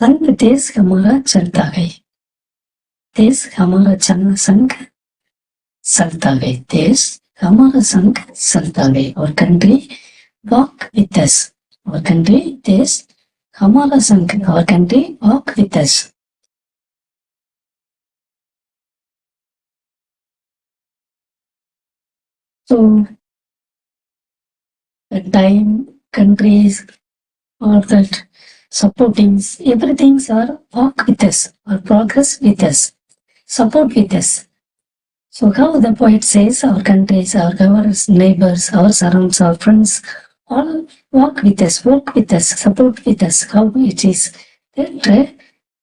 संग देश हमारा चलता है, देश हमारा संग चलता है, देश हमारा संग चलता है, और कंट्री वॉक विथ अस, और कंट्री देश हमारा संग, और country walk with us. So the time, countries, all that supporting, everything are walk with us or progress with us, support with us. So how the poet says our countries, our neighbors, our surrounds, our friends, all walk with us, support with us. How it is that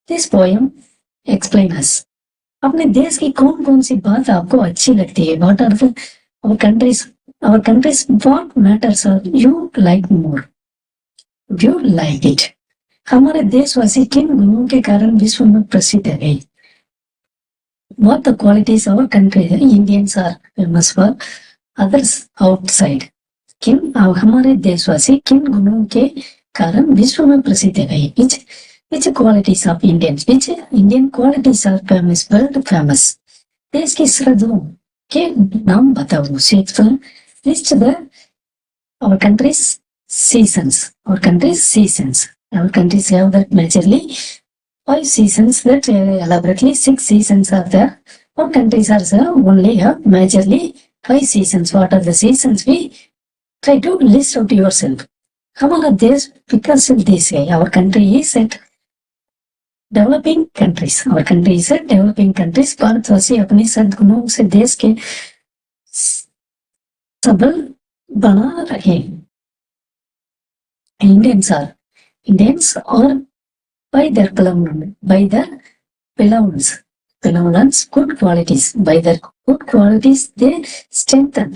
this poem explain us. अपने देश की कौन कौन सी बात आपको अच्छी लगती है? What are the our countries what matters are you like more? Do you like it? हमारे देशवासी किन गुणों के कारण विश्व में प्रसिद्ध है? What the qualities our country Indians are famous for, others outside. किन हमारे देशवासी किन गुणों के कारण विश्व में प्रसिद्ध है? Which qualities of Indians, which Indian qualities are famous, world famous? देश की सरहदों के नाम बताओ. Shakespeare list the our country's seasons. Our country's seasons. Our countries have that majorly 5 seasons, that elaborately 6 seasons are there. Our countries are only have majorly 5 seasons. What are the seasons? We try to list out yourself. हमारा देश विकसित देश है. Our country is at developing countries. Our country is at developing countries. भारतवासी अपनी सद्गुणों से देश के सबल बना रहे. Indians are by their benevolence, good qualities. By their good qualities, they strengthen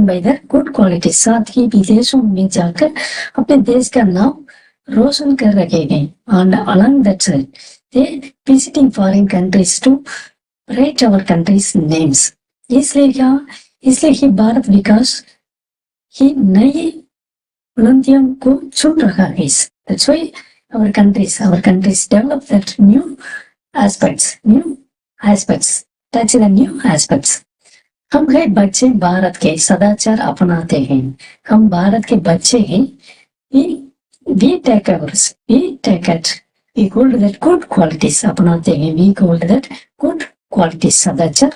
by their good qualities. साथ ही विदेशों में जाकर अपने देश का नाम रोशन कर रखे हैं. And along that side, they visiting foreign countries to write our country's names. इसलिए ही भारत विकास ही नई बुलंदियों को चुन रहा है. That's why our countries develop that new aspects, touch the new aspects. हम है बच्चे भारत के, सदाचार अपनाते हैं. हम भारत के बच्चे हैं. We take it. We hold that good qualities अपनाते हैं. We hold that good qualities, सदाचार,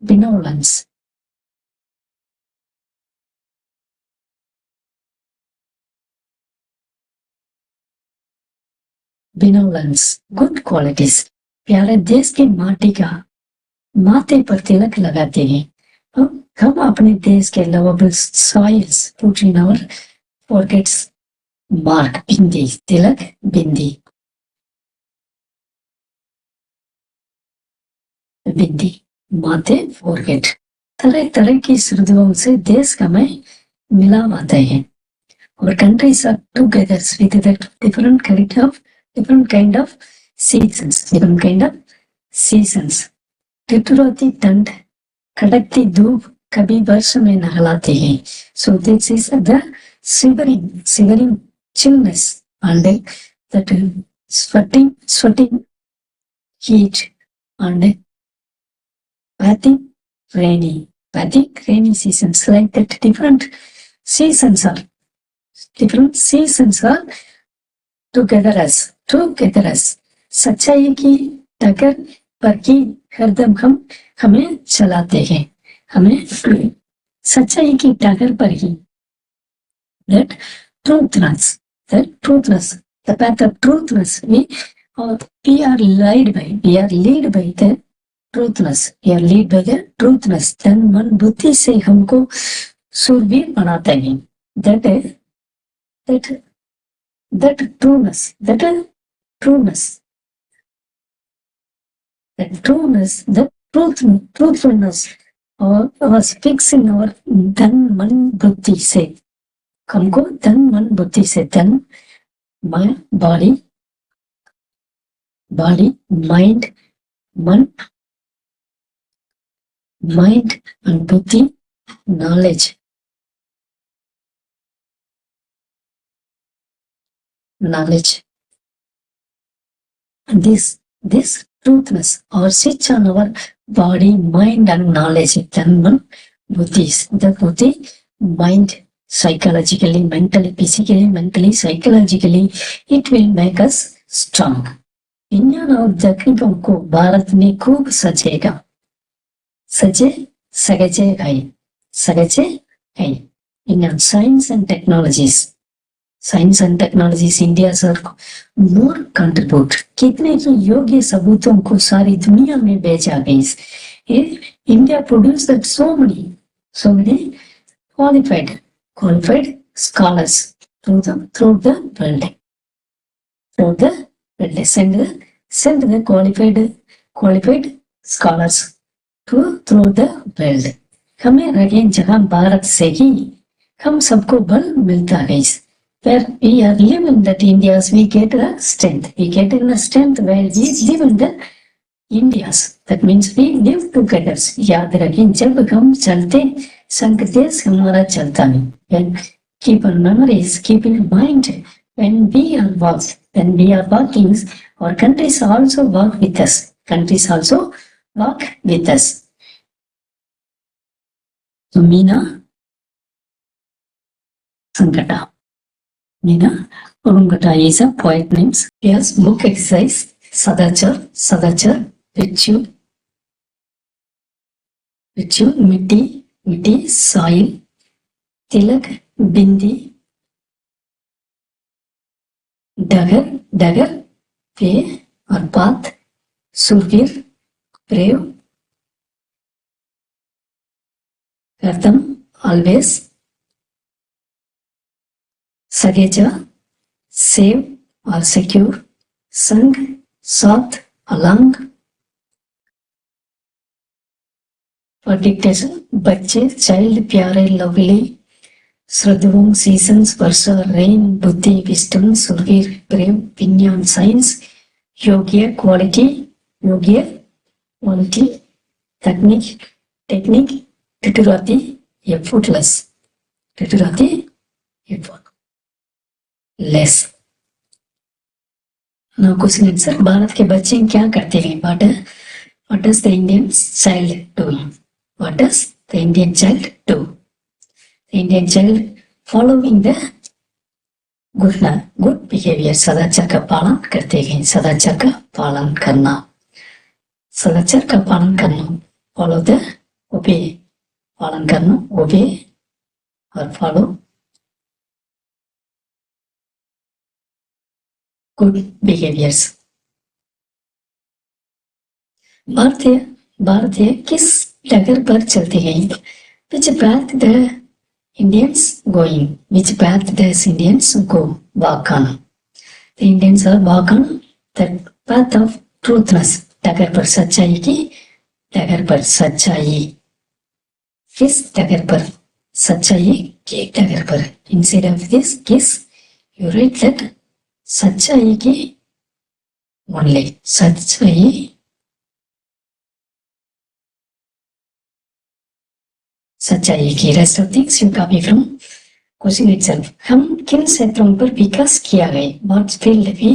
benevolence. Benevolence, good qualities. प्यारे देश की माटी का माथे पर तिलक लगाते हैं. हम अपने देश के lovable soils put in our foreheads mark, बिंदी, तिलक, बिंदी, माथे, forehead. तरह तरह की श्रद्धाओं से देश का मैं मिला आते हैं. Our countries are together with that different kind of seasons. टिटुरती ठंड, कड़कती धूप कभी वर्ष में नहलाते हैं. So this is the shivering chillness and that sweating heat and bathing rainy seasons. Like that different seasons are together as. सच्चाई की टक्कर पर ही हरदम हमें चलाते हैं. हमें सच्चाई की टक्कर पर ही, that truthness, the path of truthness, we are led by the truthness. We are led by the truthness. तन मन बुद्धि से हमको शूरवीर बनाते हैं. That trueness, the truthfulness was fixed in our धन मन बुद्धि से. हमको धन मन बुद्धि से, धन my body, mind and buddhi, knowledge this truthness or switch on our body, mind and knowledge. Then one buddhi is the buddhi, mind, psychologically, mentally, physically, mentally, psychologically, it will make us strong. विज्ञान और तकनीकों को भारत ने खूब सजेगा, सजे सगजे गई in science and technologies. Science and technologies India sir more contribute. कितने तो योग्य सबूतों को सारी दुनिया में भेजा गई. India produced so many qualified scholars through the world. Through the world, send the qualified scholars through the world. हमें अगेन जहाँ भारत से ही हम सबको बल मिलता है. Where we are living that India's, we get a strength. We get in a strength where we live in the India's. That means we live together. याद रखें जब हम चलते संग देश हमारा चलता नहीं. When keep our memories, keep in mind when we are walking, our countries also walk with us. Countries also walk with us. So Meena Sankata. Meena Urungata is a poet names. Yes, book exercise. Sadachar, ritual, miti, soil, tilak, bindi, dagger, way or path, survir, brave, Kartam, always, Sageja, save or secure, Sang, soft, along. For dictation, बच्चे, child, प्यारे, lovely, श्रद्धवों, seasons, वर्षा, rain, बुद्धि, wisdom, Surveer, प्रेम, विज्ञान, science, योग्य, quality, technique, Titurati, effortless. Titurati, effortless. Now question answer. Bharat के बच्चे क्या करते हैं? What does the Indian child do? What does the Indian child do? The Indian child following the good behavior. सदाचार का पालन करते हैं. सदाचार का पालन करना. Follow the obey. पालन करना, obey और follow good behaviors. भारतीय किस डगर पर चलते हैं? Which path the Indians going? Which path the Indians go walk on? The Indians are walk on the path of truthness. डगर पर सच्चाई की, डगर पर सच्चाई. किस डगर पर? सच्चाई की डगर पर. Instead of this kiss, you write that सच्चाई की only. सच्चाई की. Rest of things you copy from question itself. हम किन क्षेत्रों पर विकास किया गया? What field we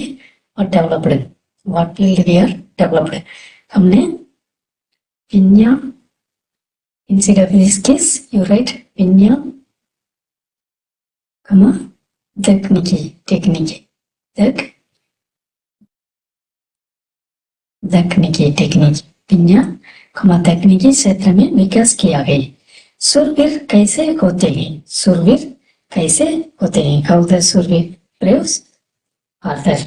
are developed? What field we are developed? हमने विज्ञान. Instead of this case, you write विज्ञान, तकनीकी, विज्ञान, तकनीकी क्षेत्र में विकास किया गया. सुरवीर कैसे होते हैं? How the Surveer braves are there?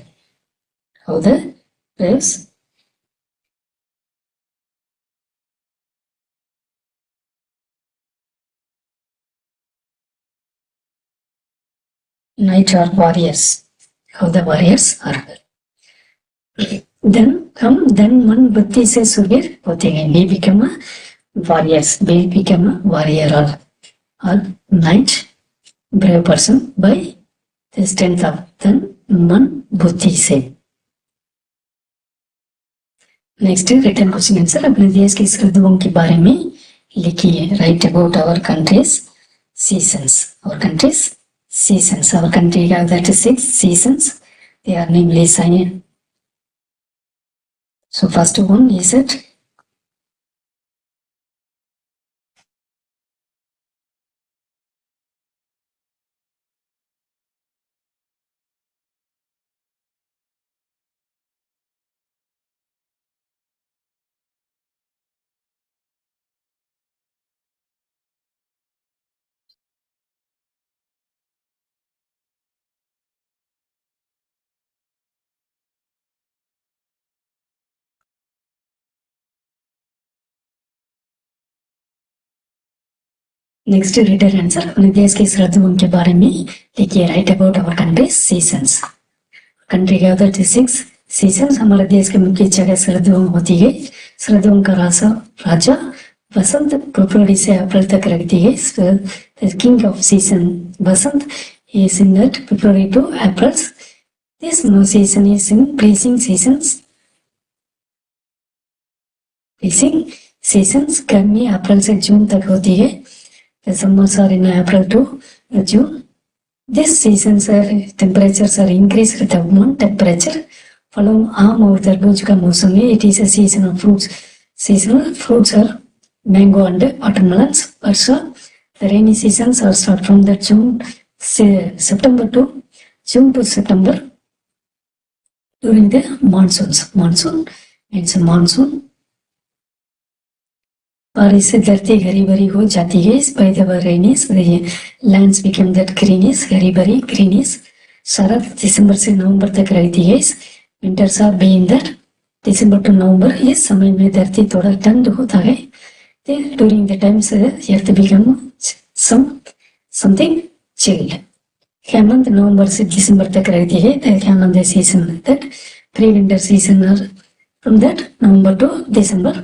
How the braves knight or warriors? How the warriors are there? Then मन बुद्धि से सुरवीर होते हैं. We become a warriors. We become a warrior or knight, brave person by the strength of then मन बुद्धि से. Next written question answer. अपने देश की श्रद्धाओं के बारे में लिखिए. Write about our country's seasons. Our country's seasons. Our country have 36 seasons. They are namely So first one is it next reader answer अपने देश के ऋतुओं के बारे में लिखिए write about our country seasons country के अदर सिक्स सीजन्स हमारे देश के मुख्य जगह ऋतुओं होती है ऋतुओं का राजा वसंत फरवरी से अप्रैल तक रहती है king off season Vasant is in that February to April. This no season is in freezing seasons. Freezing seasons गर्मी अप्रैल से जून तक होती है. The summers are in April to June. This seasons are temperatures are increased with the moon temperature. Following आम और तरबूज का मौसम है. It is a season of fruits. Seasonal fruits are mango and watermelons. Also, the rainy seasons are start from the September to June to September during the monsoons. Monsoon means monsoon. बारिश से धरती हरी भरी हो जाती है. By the rainies, the lands become that greenish, हरी भरी greenish. शरद दिसंबर से नवंबर तक रहती है. Winters are being that December to नवंबर इस समय में धरती थोड़ा ठंड होता है. During the times earth become something chilled. Hemant नवंबर से दिसंबर तक रहती है. Hemant season that pre-winter season are from that November to December.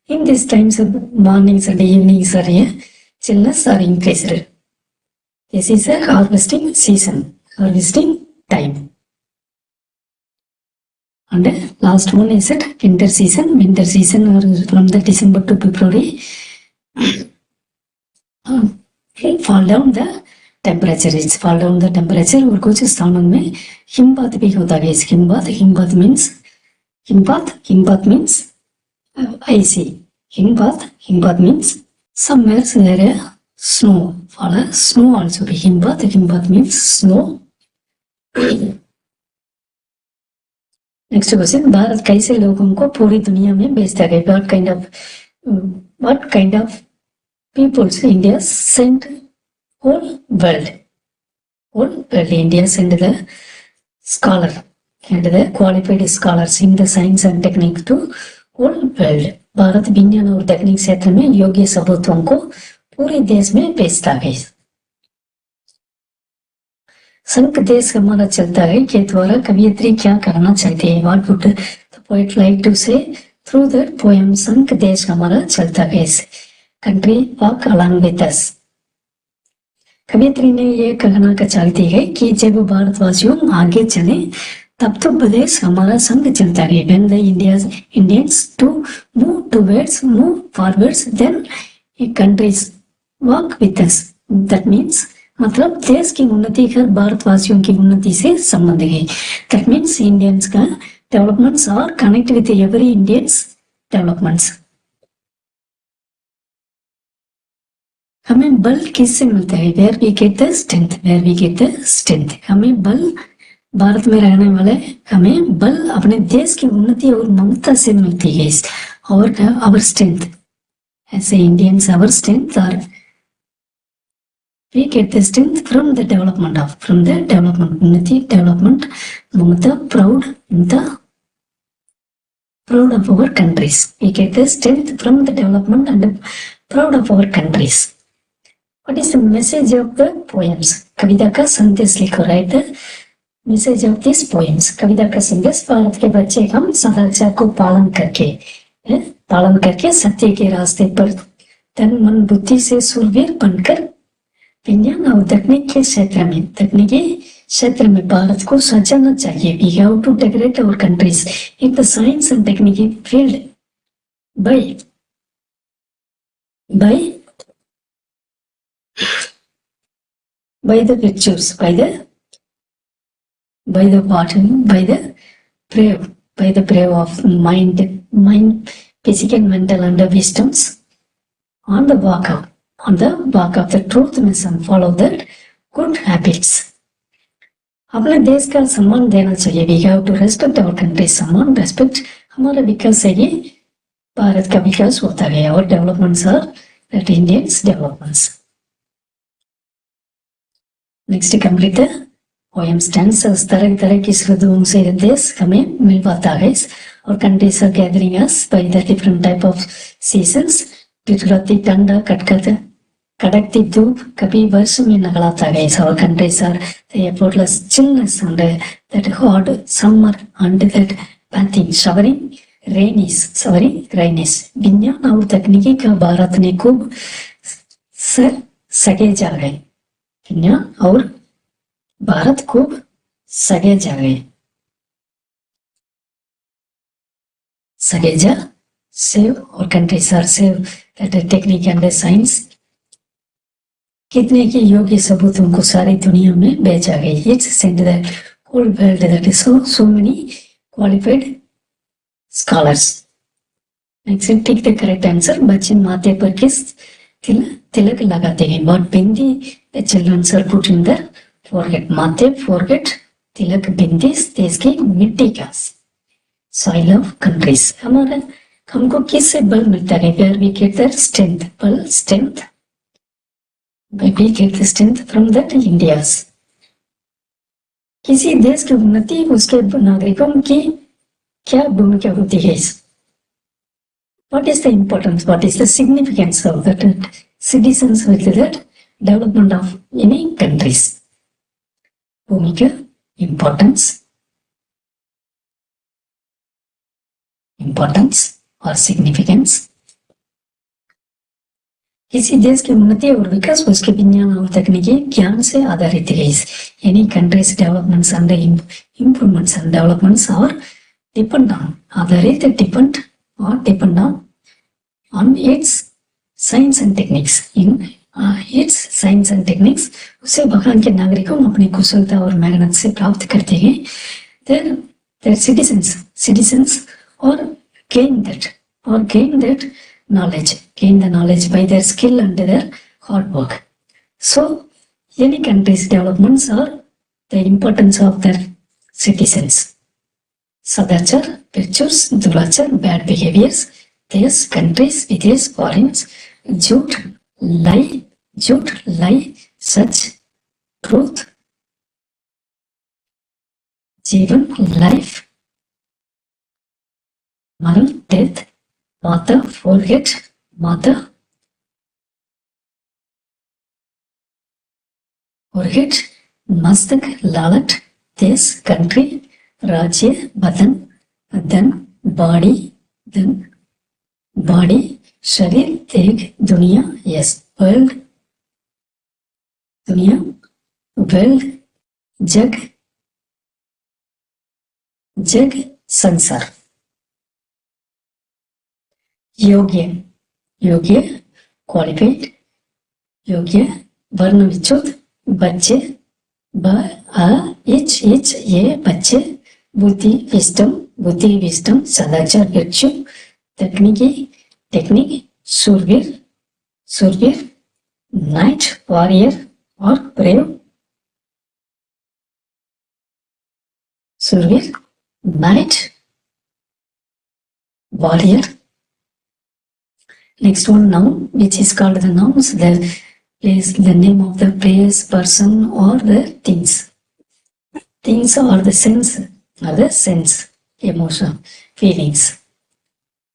In these times mornings and evenings are here, chillness are increased. This is a harvesting season, harvesting time. And last one is it winter season. Winter season are from the December to February. Fall down the temperature is fall down the temperature और कुछ स्थानों में हिमपात भी होता है. हिमपात means icy. हिमपात means somewhere there snow fall. Snow also be हिमपात means snow. Next question Bharat कैसे लोगों को पूरी दुनिया में बेचता है. what kind of peoples India sent whole world India sent the scholar and the qualified scholars in the science and technique to whole world. Bharat विज्ञान और तकनीक क्षेत्र में योग्य सबूतों को पूरे देश में बेचता है. संघ देश हमारा चलता है के द्वारा कवियत्री क्या करना चाहती है. What would the poet like to say through the poem संघ देश हमारा चलता है. Country walk along with us. कवियत्री ने ये कहना चाहती है कि जब भारतवासियों आगे चले तब तो प्रदेश हमारा संग चलता है. When the Indians to move forwards, then countries walk with us. That means मतलब देश की उन्नति हर भारतवासियों की उन्नति से संबंध है. That means Indians का developments are connect with every Indians developments. हमें बल किससे मिलता है. Where we get the strength. हमें बल भारत में रहने वाले हमें बल अपने देश की उन्नति और ममता से मिलती है. और our strength as Indians, our strength are we get the strength from the development उन्नति development Mamata proud of our countries. We get the strength from the development and proud of our countries. What is the message of the poems? कविता का संदेश लिखो. Write the message of this poems. कविता का संदेश भारत के बच्चे हम सदाचार को पालन करके सत्य के रास्ते पर तन मन बुद्धि से सूरवीर बनकर विज्ञान और तकनीकी क्षेत्र में भारत को सजाना चाहिए. We have to decorate our countries in the science and technical field by the virtues, by the prayer, by the brave of mind, physical, mental, and the wisdoms on the walk of the truthness and follow the good habits. अपने देश का सम्मान देना चाहिए. We have to respect our country. सम्मान respect हमारा विकास से ही भारत का विकास होता है. Our developments are that Indians developments. Next complete the poem stanzas. तरह तरह की श्रद्धाओं से देश हमें मिल पाता है. Our countries are gathering us by the different type of seasons. Gujarati ठंडा कड़कती धूप कभी वर्ष में नगलाता है. Our countries are the effortless chillness and that hot summer and that panting showering rainies. विज्ञान और तकनीकी का भारत ने खूब सगेजा है. विज्ञान और भारत खूब सगेजा है. सगेजा save our countries are save that technique and the science. कितने के योग्य सबूत उनको सारी दुनिया में बेचा गई. It's sent the whole world that is so many qualified scholars. Next, take the correct answer. बच्चे माथे पर किस तिलक लगाते हैं. But bindi the children are put in the forehead. माथे forehead तिलक बिंदी देश की मिट्टी का soil of countries. हमारा हमको किससे बल मिलता है. Where we get the strength, बल strength. We get the strength from that India's. किसी देश की उन्नति उसके नागरिकों की क्या भूमिका होती है. What is the importance? What is the significance of that citizens with that development of any countries? भूमिका, importance और significance. किसी देश की उन्नति और विकास उसके विज्ञान और तकनीकी ज्ञान से आधारित है. Any country's developments and improvements and developments are depend on its science and techniques. In its science and techniques उसे भगवान के नागरिकों अपनी कुशलता और मेहनत से प्राप्त करते हैं. Their citizens or gain the knowledge by their skill and their hard work. So any country's developments are the importance of their citizens. Sadachar, virtues, dulachar, bad behaviors. These countries with these foreigners, jute, lie, such, truth, जीवन, life, मरण, death, mother, forget, मस्तक, लालट, देश, country, राज्य, बदन, body, शरीर, देह, दुनिया, yes, world, जग, संसार. योग्य, qualified, योग्य, वर्ण विच्छुत, बच्चे, ये बच्चे, बुद्धि, wisdom, सदाचार, virtue, टेक्निक, सूरवीर, नाइट, वॉरियर और ब्रेव. सूरवीर, knight, warrior. Next one, noun, which is called the nouns. The is the name of the place, person, or the things. Things are the sense, emotion, feelings.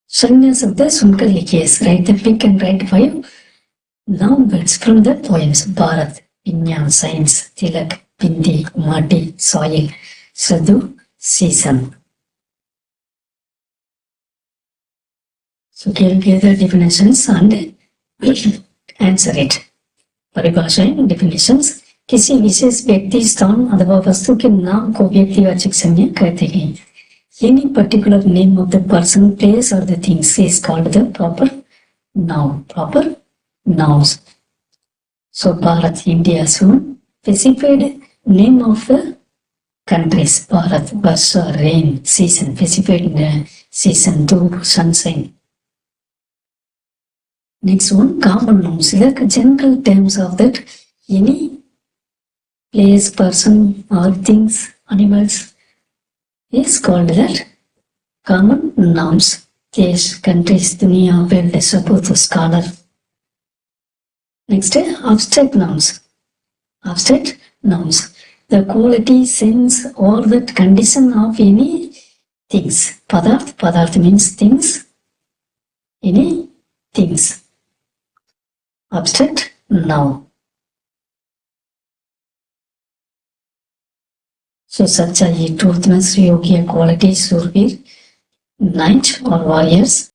Shanya Sabda सुनकर लिखिए. Write the pick and write 5 noun words from the poems. Bharat, Vinyan, science, Tilak, Bindi, Mati, soil, Sadhu, season. So give the definitions and answer it. परिभाषाएं, definitions. किसी विशेष व्यक्ति, स्थान अथवा वस्तु के नाम को व्यक्तिवाचक संज्ञा कहते हैं. Any particular name of the person, place, or the things is called the proper noun. Proper nouns. So Bharat, India, soon specified name of the countries, Bharat, Varsha, rain, season, specified season, dhub, sunshine. Next one, common nouns. Like general terms of that, any place, person, or things, animals is called that common nouns. Desh, countries, dunia, world, sabut, scholar. Next, abstract nouns. Abstract nouns. The quality, sense, or that condition of any things. Padarth, padarth means things. Any things. Abstract noun. So such a truthfulness, yogi, quality, surbir, knight or warriors.